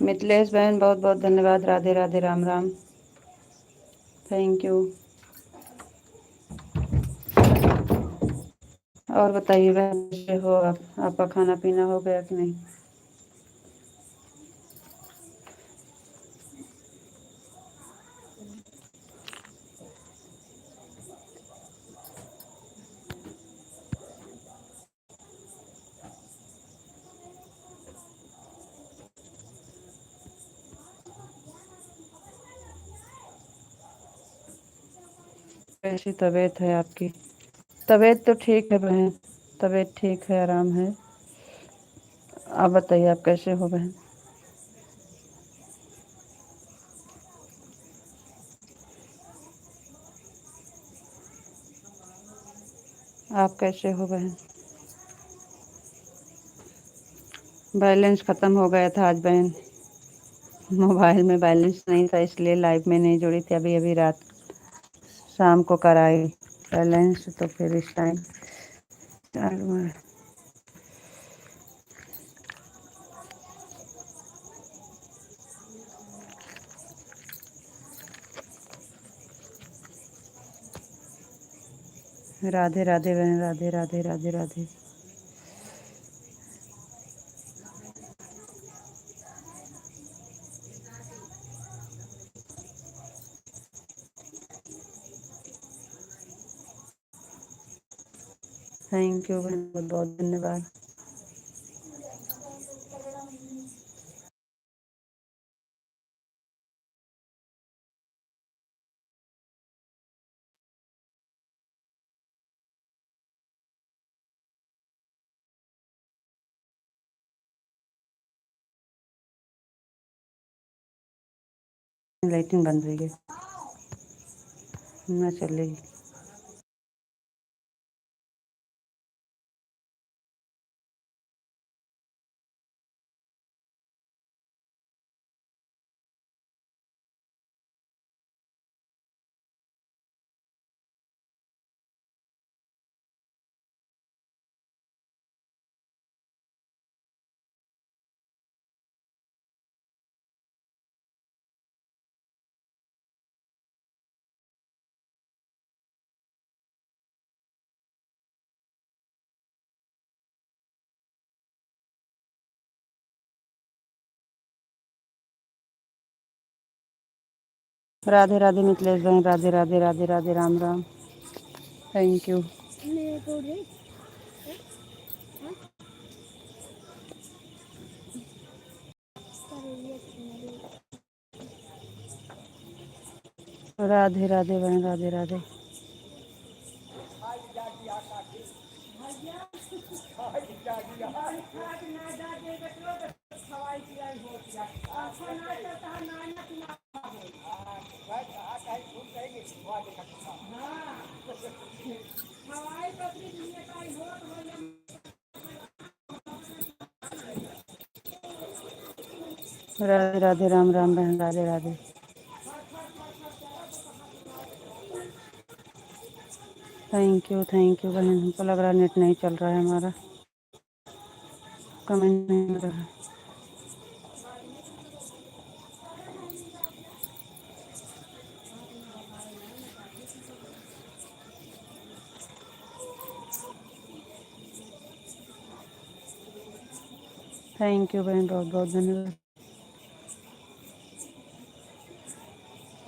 मिथिलेश बहन बहुत बहुत धन्यवाद। राधे राधे, राम राम। Thank you. और बताइए बहन, कैसे हो आप? आपका खाना पीना हो गया कि नहीं? कैसी तबीयत है आपकी? तबीयत तो ठीक है बहन, तबीयत ठीक है, आराम है। आप बताइए, आप कैसे हो बहन? आप कैसे हो बहन? बैलेंस ख़त्म हो गया था आज बहन। मोबाइल में बैलेंस नहीं था, इसलिए लाइव में नहीं जुड़ी थी। अभी अभी रात शाम को कराई बैलेंस, तो फिर इस टाइम चालू है। राधे राधे बहन, राधे राधे, राधे राधे। थैंक यू बहन, बहुत बहुत धन्यवाद। लाइटिंग बंद हुई है ना, चलेगी। राधे राधे मिथिलेश बहन, राधे राधे, राधे राधे, राम राम। Thank you. राधे राधे बहन, राधे राधे। राधे राधे, राम राम बहन, राधे राधे। थैंक यू बहन। हमको लग रहा है नेट नहीं चल रहा है हमारा, कमेंट नहीं हो रहा है। थैंक यू बहन, बहुत बहुत धन्यवाद।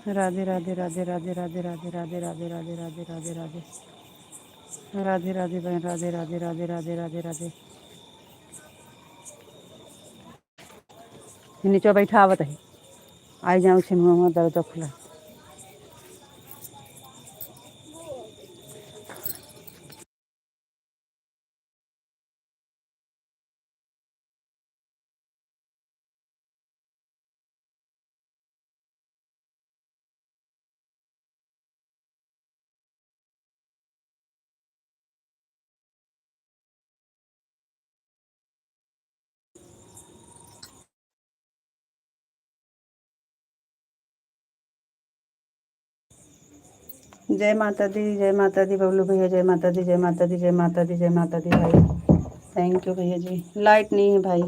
राधे राधे, राधे राधे, राधे राधे, राधे राधे, राधे राधे, राधे राधे। राधे राधे बहन, राधे राधे, राधे राधे, राधे राधे। नीचे बैठा आवत है, आई जाऊँ छे मुँह दर्द खुला। जय माता दी, जय माता दी बबलू भैया, जय माता दी, जय माता दी, जय माता दी, जय माता दी भाई। थैंक यू भैया जी। लाइट नहीं है भाई।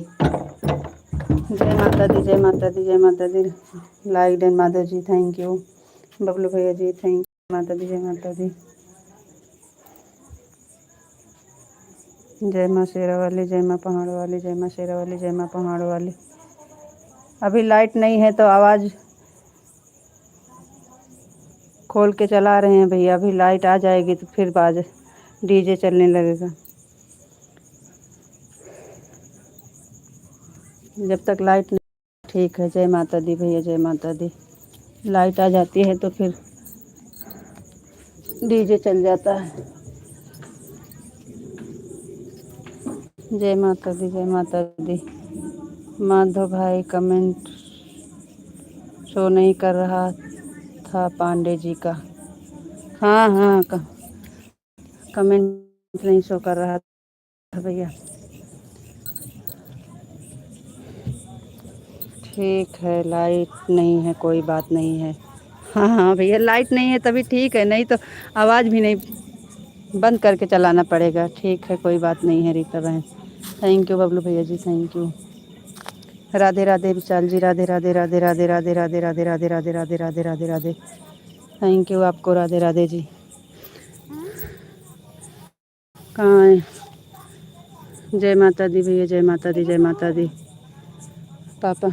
जय माता दी, जय माता दी, जय माता दी। Like and Madhav ji, thank you. Bablu भैया जी, थैंक यू। माता दी, जय माता दी। जय माँ शेरा वाली, जय माँ पहाड़ वाली, जय माँ शेरा वाली, जय माँ पहाड़ वाली। अभी लाइट नहीं है तो आवाज़ खोल के चला रहे हैं भैया। अभी लाइट आ जाएगी तो फिर बाज डीजे चलने लगेगा। जब तक लाइट नहीं, ठीक है। जय माता दी भैया, जय माता दी। लाइट आ जाती है तो फिर डीजे चल जाता है। जय माता दी, जय माता दी। माधव भाई कमेंट शो नहीं कर रहा था पांडे जी का। हाँ हाँ, कमेंट नहीं शो कर रहा था भैया। ठीक है, लाइट नहीं है, कोई बात नहीं है। हाँ हाँ भैया, लाइट नहीं है तभी ठीक है, नहीं तो आवाज़ भी नहीं, बंद करके चलाना पड़ेगा। ठीक है, कोई बात नहीं है रीता बहन। थैंक यू बबलू भैया जी, thank you. Radhe Radhe Vishal ji, Radhe Radhe Radhe Radhe Radhe Radhe Radhe Radhe Radhe Radhe Radhe Radhe Radhe. Thank you आपको, राधे राधे जी। कहाँ है? जय माता दी भैया, जय माता दी, जय माता दी। पापा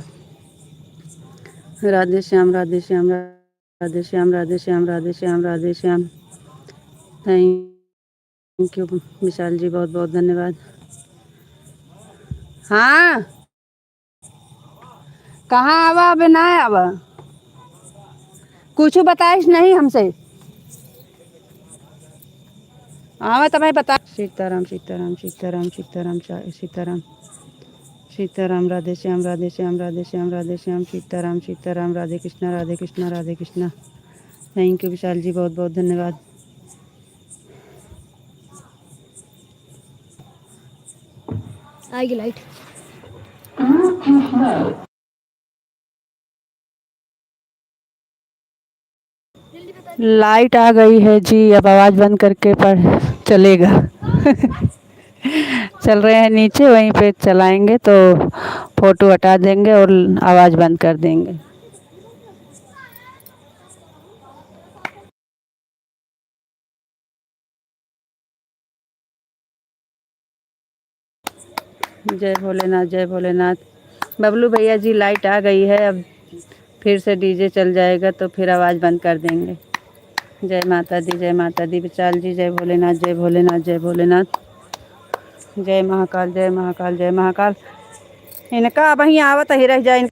राधे श्याम, राधे श्याम, राधे श्याम, राधे श्याम, राधे श्याम, राधे श्याम। थैंक यू विशाल जी, बहुत बहुत धन्यवाद। हाँ, कहाँ आवा? अबे ना आवा, कुछ बताइश नहीं हमसे। आवा तो मैं बता। सीताराम सीताराम सीताराम सीताराम सीताराम सीताराम। राधे श्याम, राधे श्याम, राधे श्याम, राधे श्याम। सीताराम सीताराम, राधे कृष्णा, राधे कृष्णा, राधे कृष्णा। थैंक यू विशाल जी, बहुत बहुत धन्यवाद। आएगी लाइट। लाइट आ गई है जी, अब आवाज़ बंद करके पढ़ चलेगा। चल रहे हैं नीचे, वहीं पे चलाएंगे तो फ़ोटो हटा देंगे और आवाज़ बंद कर देंगे। जय भोलेनाथ, जय भोलेनाथ। बबलू भैया जी, लाइट आ गई है, अब फिर से डीजे चल जाएगा तो फिर आवाज़ बंद कर देंगे। जय माता दी, जय माता दी। विशाल जी, जय भोलेनाथ, जय भोलेनाथ, जय भोलेनाथ। जय महाकाल, जय महाकाल, जय महाकाल। इनका अब ही आवत ही रह जाए।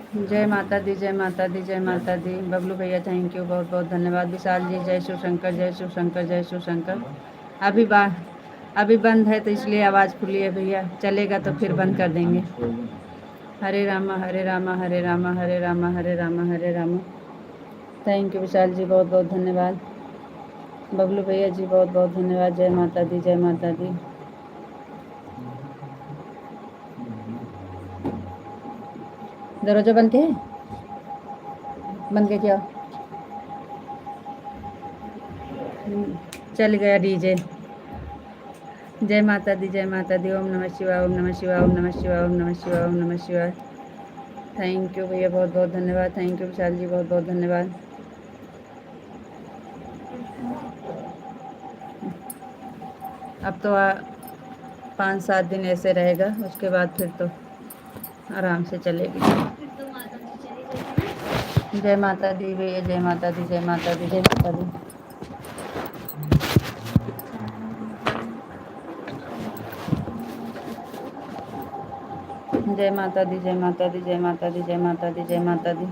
जय माता दी, जय माता दी, जय माता दी। बबलू भैया थैंक यू, बहुत बहुत धन्यवाद। विशाल जी जय शिव शंकर, जय शिव शंकर, जय शिव शंकर। अभी बा अभी बंद है तो इसलिए आवाज़ खुली है भैया, चलेगा तो फिर बंद कर देंगे। हरे रामा हरे रामा हरे रामा हरे रामा हरे रामा हरे रामा। थैंक यू विशाल जी, बहुत बहुत धन्यवाद। बबलू भैया जी बहुत बहुत धन्यवाद। जय माता दी, जय माता दी। दरवाजा बंद के है, बंद के क्या चल गया डीजे। जय माता दी, जय माता दी। ओम नमः शिवाय, ओम नमः शिवाय, ओम नमः शिवाय, ओम नमः शिवाय, ओम नमः शिवाय। थैंक यू भैया, बहुत बहुत धन्यवाद। थैंक यू विशाल जी, बहुत बहुत धन्यवाद। अब तो 5-7 दिन ऐसे रहेगा, उसके बाद फिर तो आराम से चलेगी। जय माता दी भैया, जय माता दी, जय माता दी, जय माता दी। जय माता दी, जय माता दी, जय माता दी, जय माता दी, जय माता दी।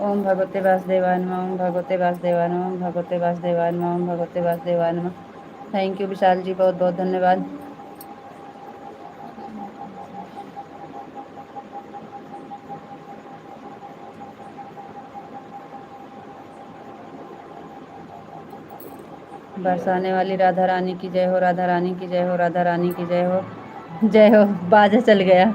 ओम भगवते वासुदेवाय नमः, ओम भगवते वासुदेवाय नमः, ओम भगवते वासुदेवाय नमः, ओम भगवते वासुदेवाय नमः। थैंक यू विशाल जी, बहुत बहुत धन्यवाद। बरसाने वाली राधा रानी की जय हो, राधा रानी की जय हो, राधा रानी की जय हो। जय हो, बाजा चल गया।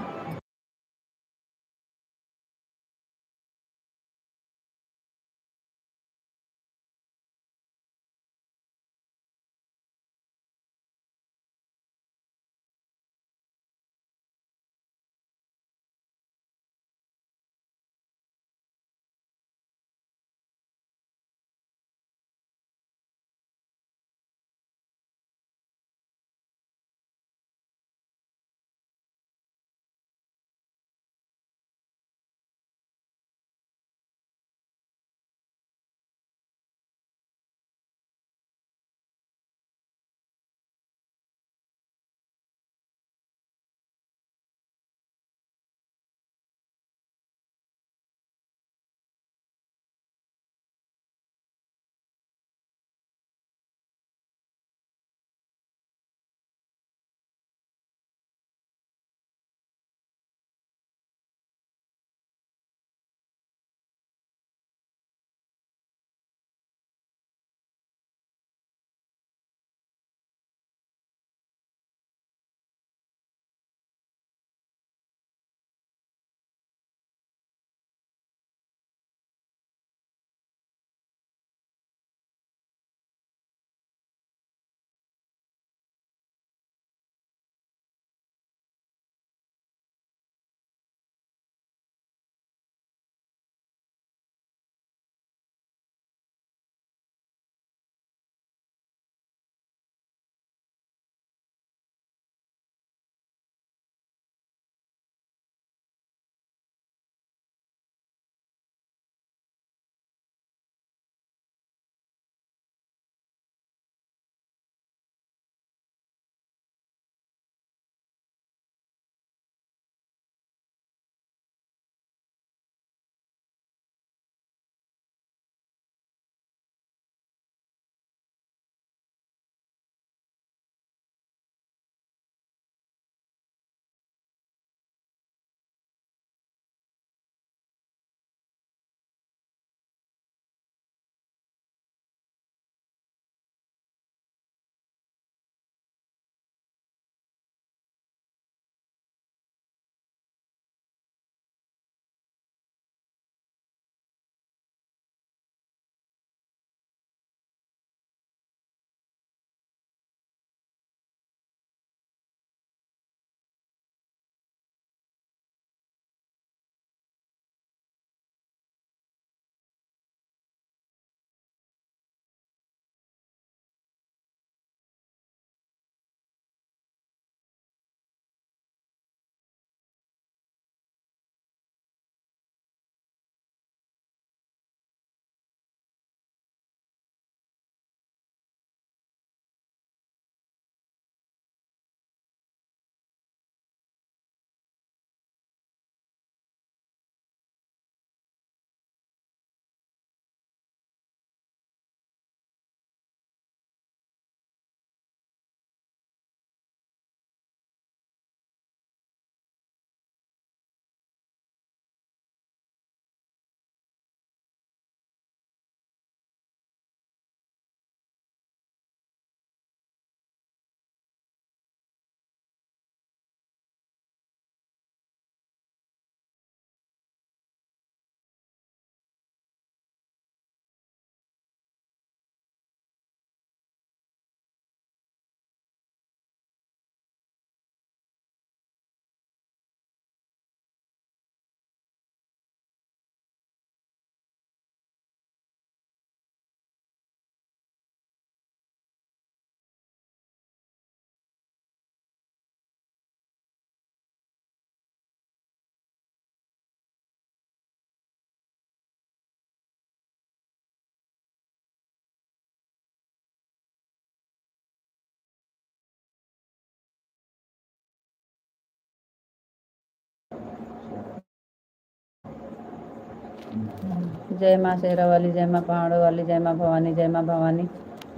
जय माँ शेरा वाली, जय माँ पहाड़ों वाली, जय माँ भवानी, जय माँ भवानी,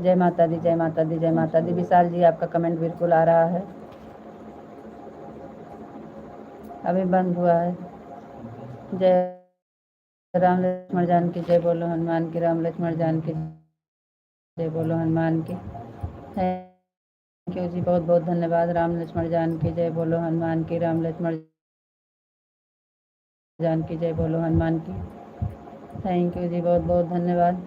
जय माता दी, जय माता दी, जय माता दी। विशाल जी आपका कमेंट बिल्कुल आ रहा है, अभी बंद हुआ है। जय राम लक्ष्मण जानकी जय, बोलो हनुमान की, राम लक्ष्मण जानकी जय, बोलो हनुमान की। थैंक यू जी, बहुत बहुत धन्यवाद। राम लक्ष्मण जानकी जय, बोलो हनुमान की, राम लक्ष्मण जानकी जय, बोलो हनुमान की। थैंक यू जी, बहुत बहुत धन्यवाद।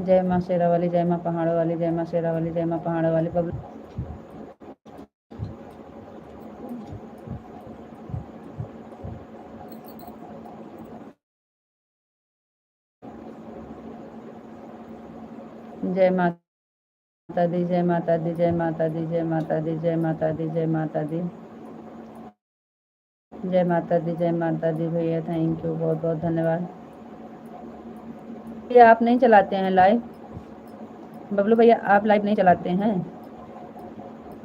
जय माँ शेरा वाली, जय माँ पहाड़ों वाली, जय माँ शेरा वाली, जय माँ पहाड़ों वाली। जय माता दी, जय माता दी, जय माता दी, जय माता दी, जय माता दी, जय माता दी, जय माता दी, जय माता दी। भैया थैंक यू, बहुत बहुत धन्यवाद। भैया आप नहीं चलाते हैं लाइव? बबलू भैया आप लाइव नहीं चलाते हैं?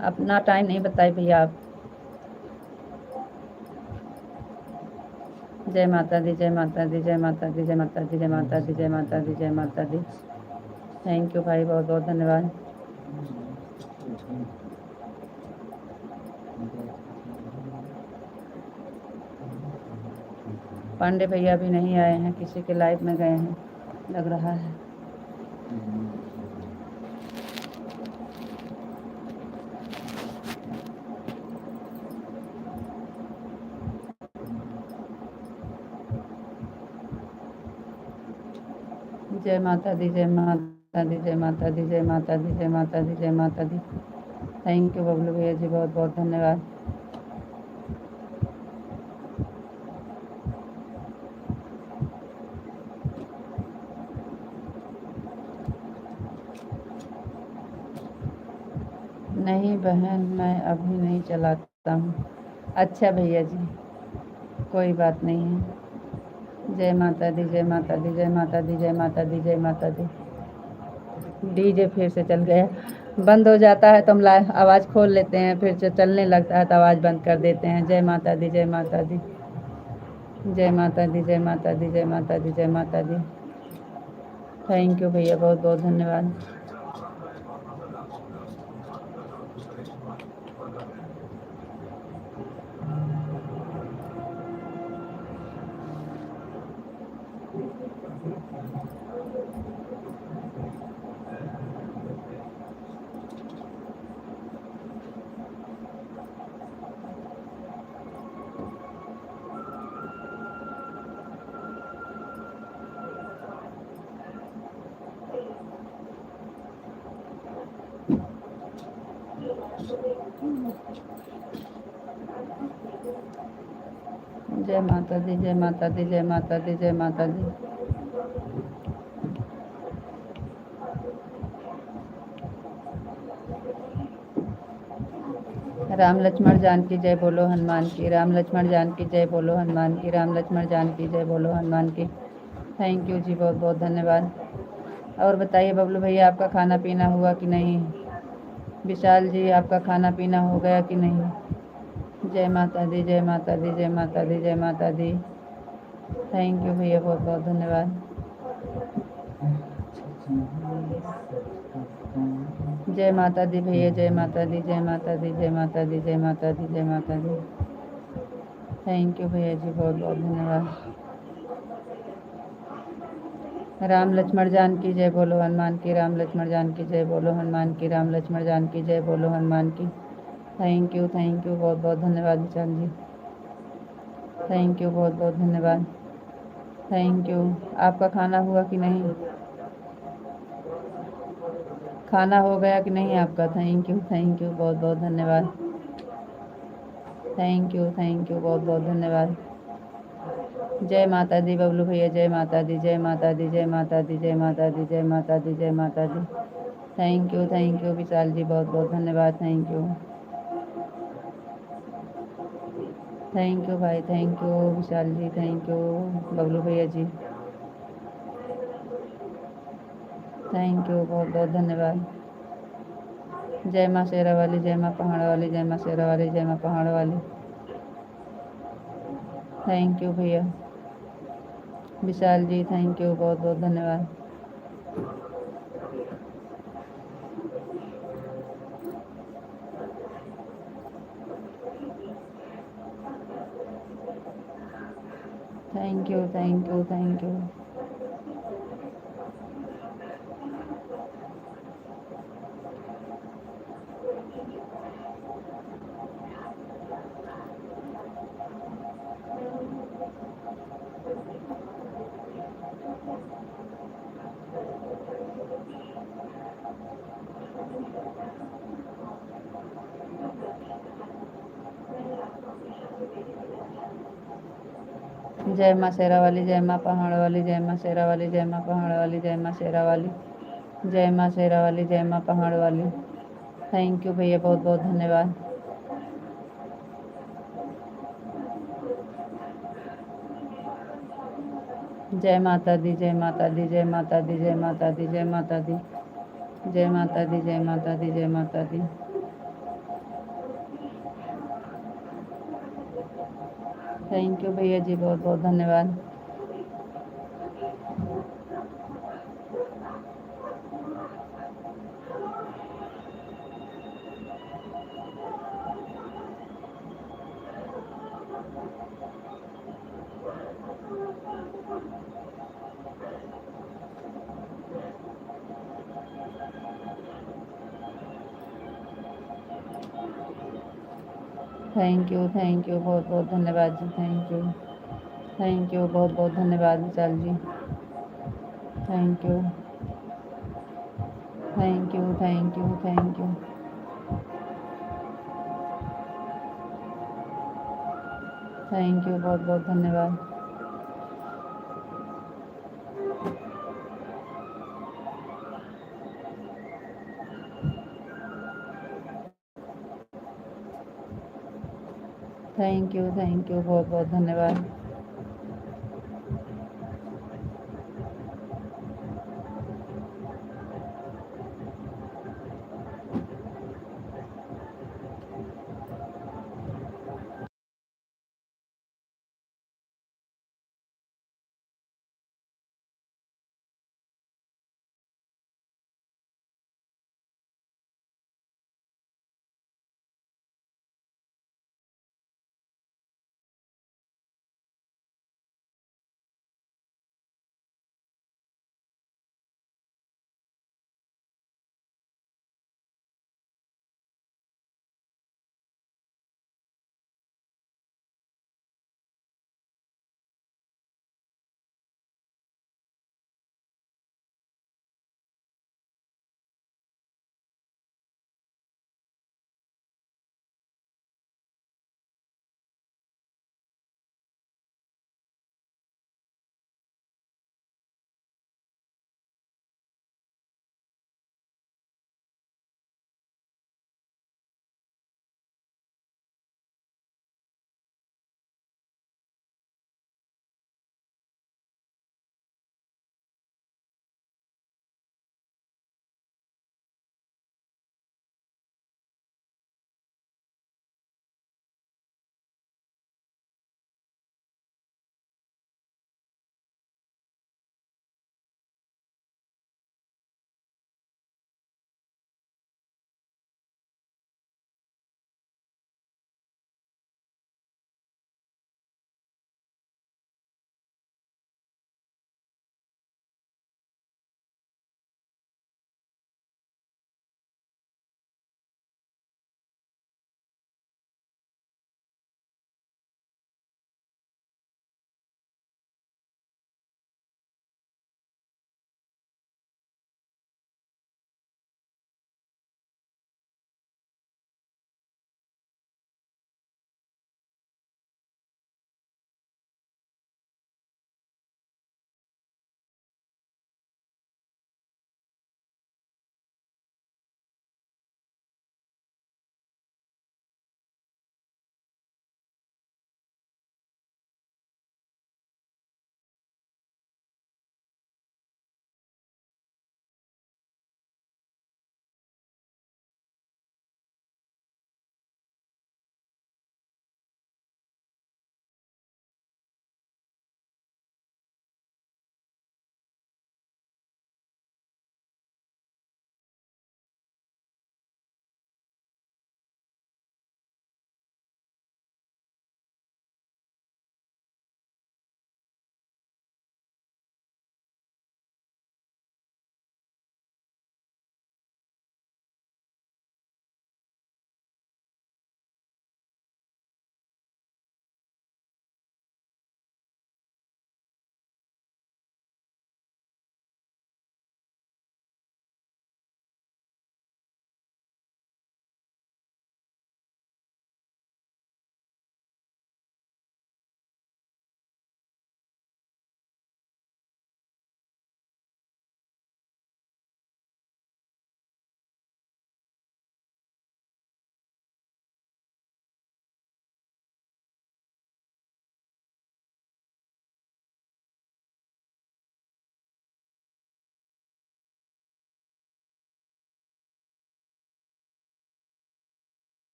अपना टाइम नहीं बताए भैया आप। जय माता दी, जय माता दी, जय माता दी, जय माता दी, जय माता दी, जय माता दी, जय माता दी। थैंक यू भाई, बहुत बहुत धन्यवाद। पांडे भैया भी नहीं आए हैं, किसी के लाइव में गए हैं लग रहा है। जय माता दी, जय माता दी, जय माता दी, जय माता दी, जय माता दी, जय माता दी। थैंक यू बबलू भैया जी, बहुत बहुत धन्यवाद। नहीं बहन, मैं अभी नहीं चलाता हूँ। अच्छा भैया जी, कोई बात नहीं है। जय माता दी, जय माता दी, जय माता दी, जय माता दी, जय माता दी। डीजे फिर से चल गया, बंद हो जाता है तो हम आवाज़ खोल लेते हैं, फिर जो चलने लगता है तो आवाज़ बंद कर देते हैं। जय माता दी, जय माता दी, जय माता दी, जय माता दी, जय माता दी, जय माता दी। थैंक यू भैया, बहुत बहुत धन्यवाद। जय माता दी, जय माता दी, जय माता दी, जय माता दी। राम लक्ष्मण जानकी जय, बोलो हनुमान की, राम लक्ष्मण जानकी जय, बोलो हनुमान की, राम लक्ष्मण जानकी जय, बोलो हनुमान की। थैंक यू जी, बहुत बहुत धन्यवाद। और बताइए बबलू भैया, आपका खाना पीना हुआ कि नहीं? विशाल जी आपका खाना पीना हो गया कि नहीं? जय माता दी, जय माता दी, जय माता दी, जय माता दी। थैंक यू भैया, बहुत बहुत धन्यवाद। जय माता दी भैया, जय माता दी, जय माता दी, जय माता दी, जय माता दी, जय माता दी। थैंक यू भैया जी, बहुत बहुत धन्यवाद। राम लक्ष्मण जानकी जय, बोलो हनुमान की, राम लक्ष्मण जानकी जय, बोलो हनुमान की, राम लक्ष्मण जानकी जय, बोलो हनुमान की। थैंक यू, बहुत बहुत धन्यवाद विशाल जी। थैंक यू, बहुत बहुत धन्यवाद। Thank you. आपका खाना हुआ कि नहीं? खाना हो गया कि नहीं आपका? थैंक यू, बहुत बहुत धन्यवाद। थैंक यू, बहुत बहुत धन्यवाद। जय माता दी बबलू भैया, जय माता दी, जय माता दी, जय माता दी, जय माता दी, जय माता दी, जय माता दी। थैंक यू विशाल जी, बहुत बहुत धन्यवाद। Thank you. थैंक यू भाई, thank you Vishal ji, thank you Bablu भैया जी। थैंक यू, बहुत बहुत धन्यवाद। जय माँ शेरा वाली, जय माँ पहाड़ वाली, जय माँ शेरा वाली, जय माँ पहाड़ वाली। थैंक यू भैया। विशाल जी थैंक यू, बहुत बहुत धन्यवाद। Thank you thank you thank you. जय माँ शेरा वाली, जय माँ पहाड़ वाली, जय माँ शेरा वाली, जय माँ पहाड़ वाली, जय माँ शेरा वाली, जय माँ शेरा वाली, जय माँ पहाड़ वाली। थैंक यू भैया, बहुत बहुत धन्यवाद। जय माता दी, जय माता दी, जय माता दी, जय माता दी, जय माता दी, जय माता दी, जय माता दी, जय माता दी। थैंक यू भैया जी, बहुत बहुत धन्यवाद। थैंक यू बहुत बहुत धन्यवाद जी, थैंक यू बहुत बहुत धन्यवाद Vishal ji. Thank you thank you thank you thank you thank you, बहुत बहुत धन्यवाद। थैंक यू बहुत बहुत धन्यवाद।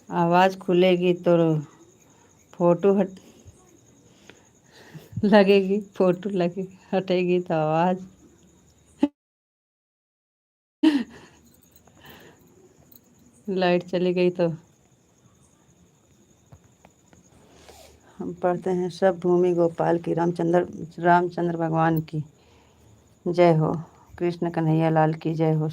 आवाज़ खुलेगी तो फोटो हट लगेगी, फोटो लगे हटेगी तो आवाज़। लाइट चली गई तो हम पढ़ते हैं सब भूमि गोपाल की, रामचंद्र भगवान की जय हो, कृष्ण कन्हैया लाल की जय हो,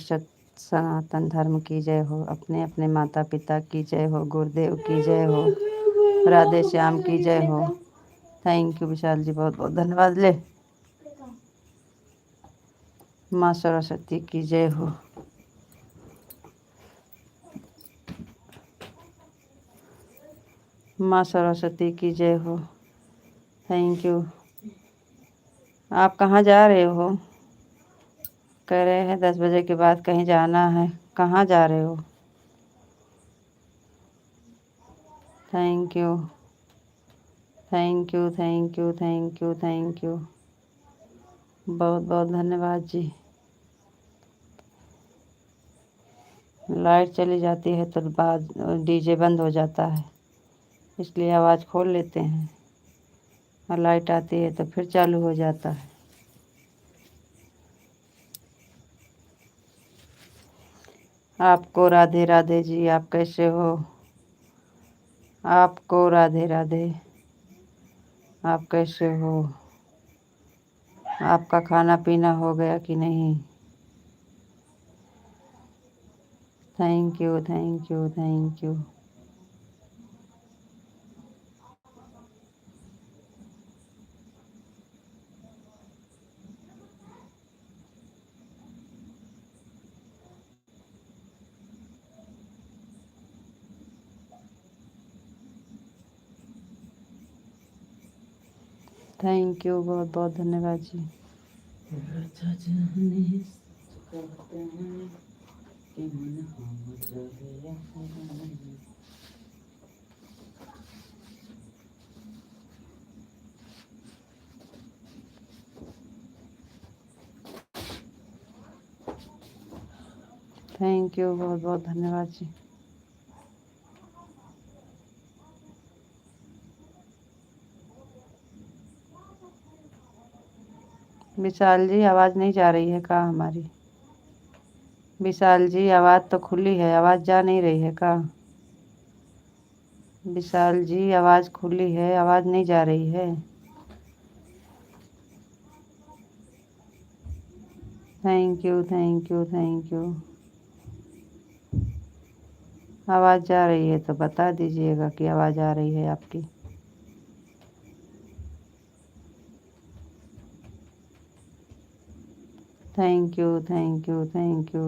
सनातन धर्म की जय हो, अपने अपने माता पिता की जय हो, गुरुदेव की जय हो, राधे श्याम की जय हो। थैंक यू विशाल जी, बहुत बहुत धन्यवाद। ले माँ सरस्वती की जय हो। माँ सरस्वती की जय हो। Thank you. आप कहाँ जा रहे हो? कह रहे हैं 10 बजे के बाद कहीं जाना है, कहाँ जा रहे हो? Thank you, thank you, thank you, thank you, thank you, बहुत बहुत धन्यवाद जी। लाइट चली जाती है तो बाद डीजे बंद हो जाता है, इसलिए आवाज़ खोल लेते हैं, और लाइट आती है तो फिर चालू हो जाता है। आपको राधे राधे जी, आप कैसे हो? आपको राधे राधे, आप कैसे हो? आपका खाना पीना हो गया कि नहीं? Thank you, thank you, thank you. Thank you, बहुत बहुत धन्यवाद जी। थैंक यू, बहुत बहुत धन्यवाद जी। विशाल जी, आवाज़ नहीं जा रही है का हमारी? विशाल जी, आवाज़ तो खुली है, आवाज़ जा नहीं रही है का? विशाल जी, आवाज़ खुली है, आवाज़ नहीं जा रही है। Thank you, thank you, thank you. आवाज़ जा रही है तो बता दीजिएगा कि आवाज़ आ रही है आपकी। Thank you, thank you, thank you.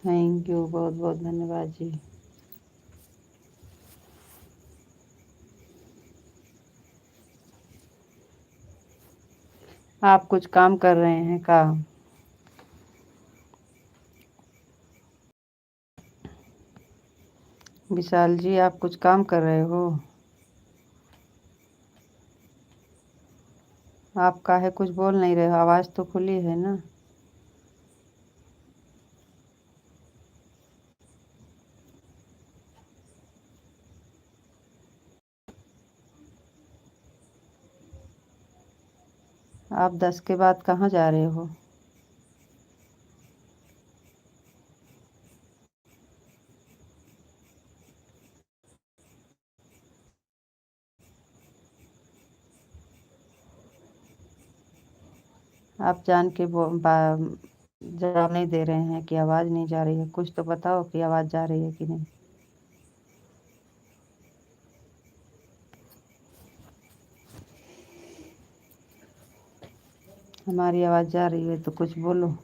Thank you, बहुत बहुत धन्यवाद जी। आप कुछ काम कर रहे हैं का? विशाल जी, आप कुछ काम कर रहे हो? आप काहे कुछ बोल नहीं रहे हो? आवाज़ तो खुली है ना। आप 10 के बाद कहाँ जा रहे हो? आप जान के जवाब नहीं दे रहे हैं कि आवाज़ नहीं जा रही है। कुछ तो बताओ कि आवाज़ जा रही है कि नहीं। हमारी आवाज़ जा रही है तो कुछ बोलो।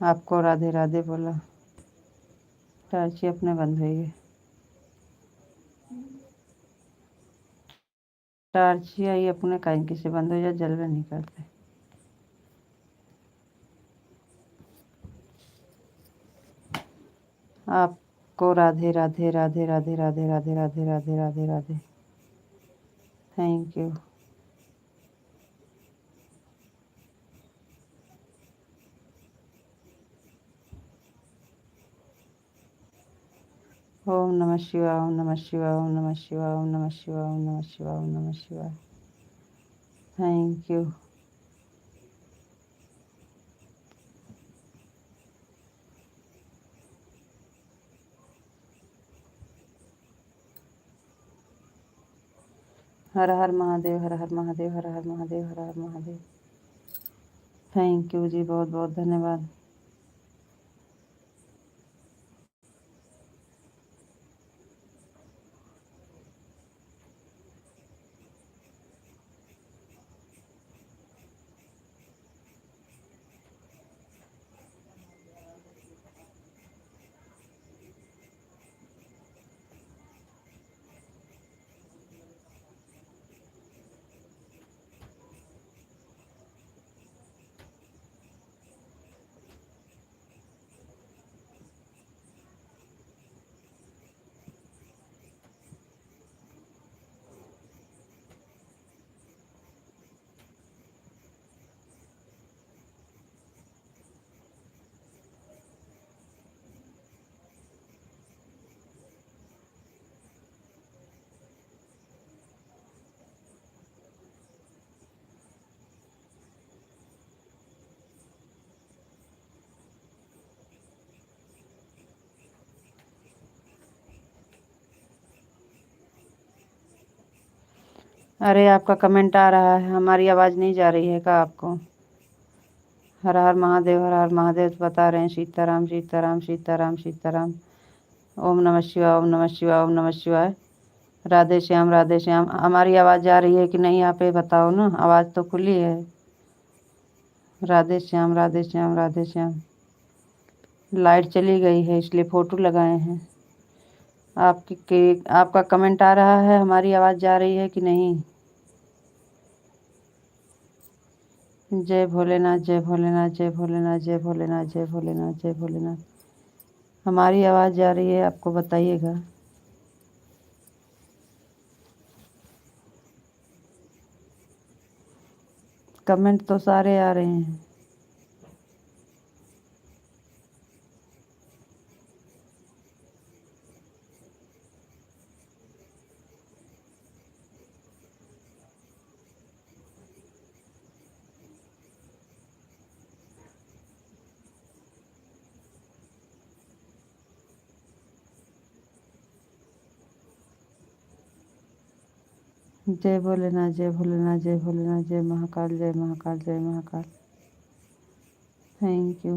आपको राधे राधे बोला। टार्ची अपने बंद हो गई। टार्ची आई अपने कहीं किसी बंद हो जाए, जलवे नहीं करते। आपको राधे राधे राधे राधे राधे राधे राधे राधे राधे राधे। Thank you. ओम नमः शिवाय, ओम नमः शिवाय, ओम नमः शिवाय, ओम नमः शिवाय, ओम नमः शिवाय, ओम नमः शिवाय। Thank you. Har Har Mahadev, Har Har Mahadev, Har Har Mahadev, Har Har Mahadev. Thank you ji, बहुत बहुत धन्यवाद। अरे आपका कमेंट आ रहा है, हमारी आवाज़ नहीं जा रही है क्या आपको? हर हर महादेव, हर हर महादेव बता रहे हैं। सीताराम सीताराम सीताराम सीताराम। ओम नमः शिवाय, ओम नमः शिवाय, ओम नमः शिवाय। राधे श्याम, राधे श्याम। हमारी आवाज़ जा रही है कि नहीं, आप ये बताओ ना। आवाज़ तो खुली है। राधे श्याम, राधे श्याम, राधे श्याम। लाइट चली गई है इसलिए फ़ोटो लगाए हैं। आपका कमेंट आ रहा है, हमारी आवाज़ जा रही है कि नहीं? जय भोलेनाथ, जय भोलेनाथ, जय भोलेनाथ, जय भोलेनाथ, जय भोलेनाथ, जय भोलेनाथ। हमारी आवाज़ जा रही है, आपको बताइएगा। कमेंट तो सारे आ रहे हैं। जय भोलेनाथ, जय भोलेनाथ, जय भोलेनाथ, जय महाकाल, जय महाकाल, जय महाकाल। Thank you.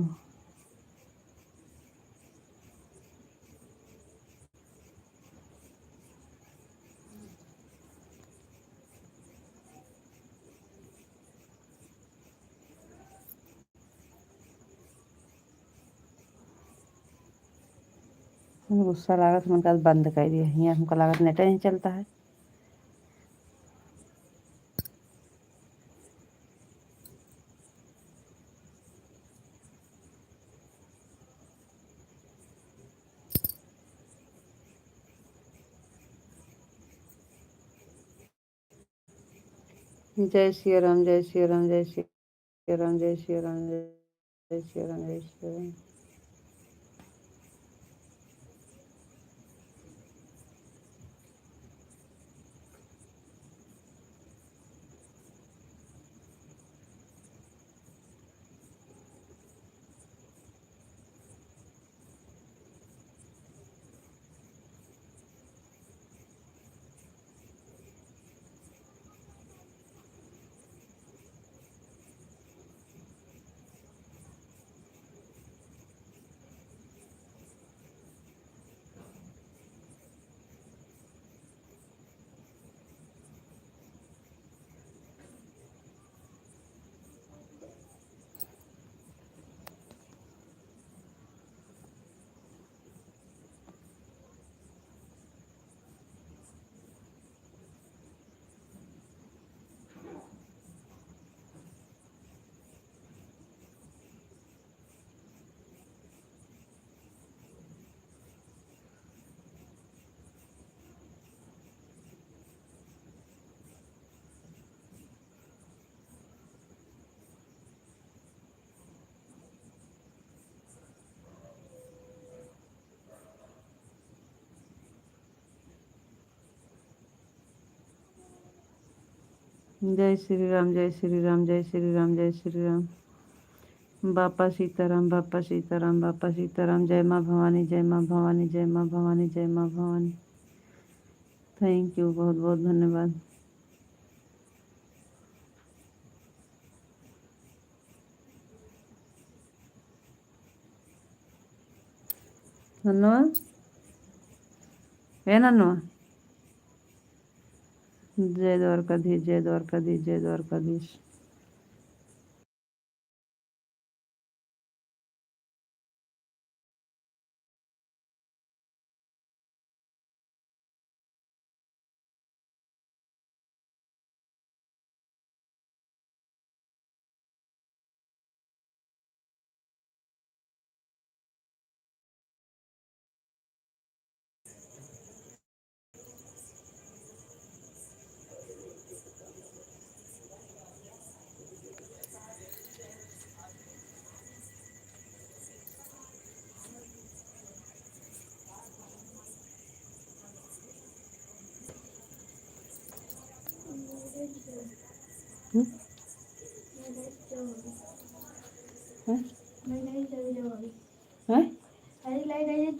गुस्सा लागत मन का बंद कर दिया, यहाँ हमको लागत नेट नहीं चलता है। जय श्री राम, जय श्री राम, जय श्री राम, जय श्री राम, जय श्री राम, जय श्री राम। जय श्री राम, जय श्री राम, जय श्री राम, जय श्री राम। बापा सीताराम, बापा सीताराम, बापा सीताराम। जय माँ भवानी, जय माँ भवानी, जय माँ भवानी, जय माँ भवानी। थैंक यू, बहुत बहुत धन्यवाद। धन्यवाद। नन्नुआ, जय द्वारकाधीश, जय द्वारकाधीश, जय द्वारकाधीश।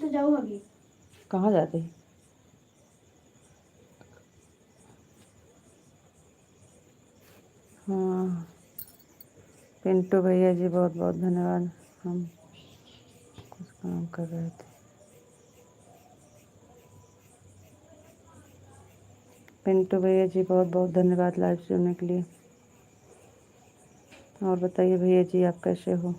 तो जाओ अभी। कहाँ जाते हैं? हाँ, पिंटू भैया जी बहुत बहुत धन्यवाद। हम कुछ काम कर रहे थे। पिंटू भैया जी बहुत बहुत धन्यवाद लाइव सुनने के लिए। और बताइए भैया जी, आप कैसे हो?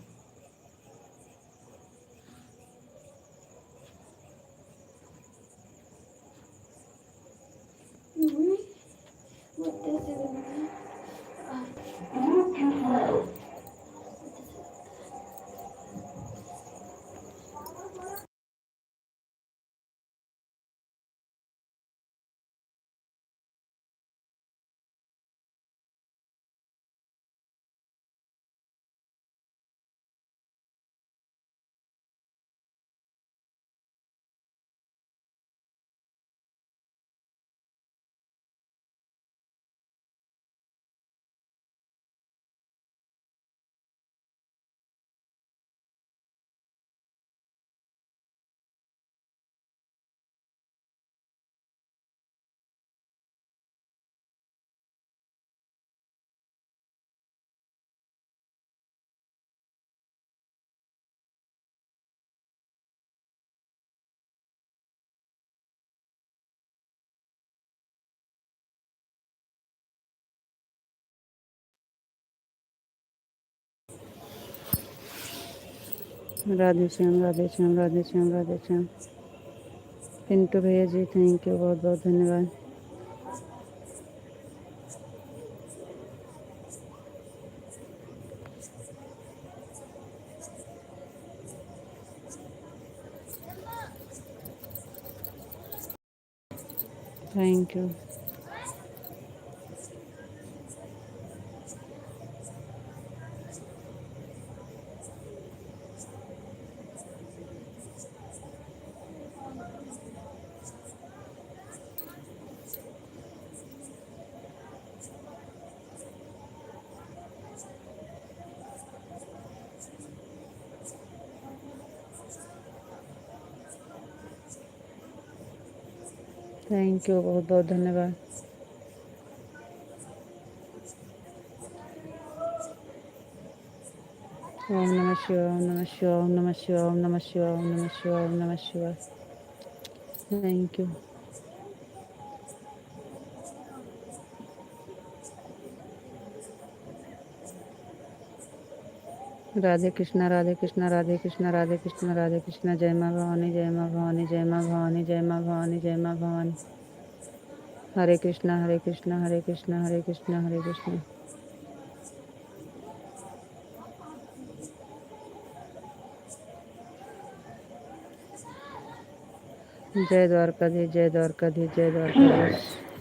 राधे श्याम, राधे श्याम, राधे श्याम, राधे श्याम। पिंटू भैया जी थैंक यू, बहुत बहुत धन्यवाद। Thank you. थैंक यू, बहुत बहुत धन्यवाद। ओम नमः शिवाय, ओम नमः शिवाय, ओम नमः शिवाय, ओम नमः शिवाय, ओम नमः शिवाय, ओम नमः शिवाय। Thank you. राधे कृष्णा, राधे कृष्णा, राधे कृष्णा, राधे कृष्णा, राधे कृष्णा। जय माँ भवानी, जय माँ भवानी, जय माँ भवानी, जय माँ भवानी, जय माँ भवानी। हरे कृष्णा, हरे कृष्णा, हरे कृष्णा, हरे कृष्णा, हरे कृष्णा। जय द्वारकाधीश, जय द्वारकाधीश, जय द्वारकाधीश।